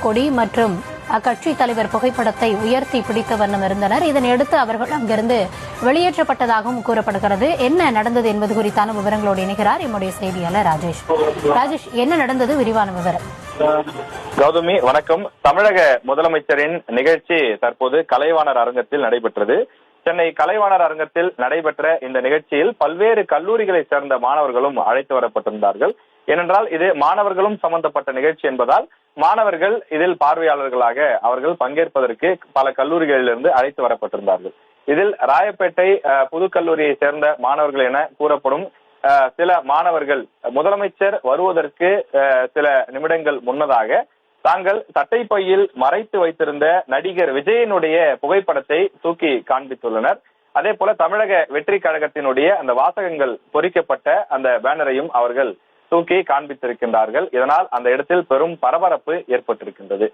கொடி மற்றும் அக்கட்சி தலைவர் புகைப்படத்தை உயர்த்தி பிடித்த வண்ணம் இருந்தனர். இதனையடுத்து அவர்கள் அங்கிருந்து வெளியேற்றப்பட்டதாகவும் கூறப்படுகிறது. என்ன நடந்தது என்பது குறித்தான விவரங்களோடு இணைகிறார் எம்முடைய செய்தியாளர் ராஜேஷ். ராஜேஷ், என்ன நடந்தது, விரிவான விவரம். கௌதமி, வணக்கம். தமிழக முதலமைச்சரின் நிகழ்ச்சி தற்போது கலைவாணர் அரங்கத்தில் நடைபெற்றது. சென்னை கலைவாணர் அரங்கத்தில் நடைபெற்ற இந்த நிகழ்ச்சியில் பல்வேறு கல்லூரிகளை சேர்ந்த மாணவர்களும் அழைத்து வரப்பட்டிருந்தார்கள். ஏனென்றால் இது மாணவர்களும் சம்பந்தப்பட்ட நிகழ்ச்சி என்பதால் மாணவர்கள் இதில் பார்வையாளர்களாக அவர்கள் பங்கேற்பதற்கு பல கல்லூரிகளிலிருந்து அழைத்து வரப்பட்டிருந்தார்கள். இதில் ராயப்பேட்டை புதுக்கல்லூரியை சேர்ந்த மாணவர்கள் என கூறப்படும் சில மாணவர்கள் முதலமைச்சர் வருவதற்கு சில நிமிடங்கள் முன்னதாக தாங்கள் சட்டைப்பையில் மறைத்து வைத்திருந்த நடிகர் விஜயனுடைய புகைப்படத்தை தூக்கி காண்பித்துள்ளனர். அதே போல தமிழக வெற்றி கழகத்தினுடைய அந்த வாசகங்கள் பொறிக்கப்பட்ட அந்த பேனரையும் அவர்கள் தூக்கி காண்பித்திருக்கின்றார்கள். இதனால் அந்த இடத்தில் பெரும் பரபரப்பு ஏற்பட்டிருக்கின்றது.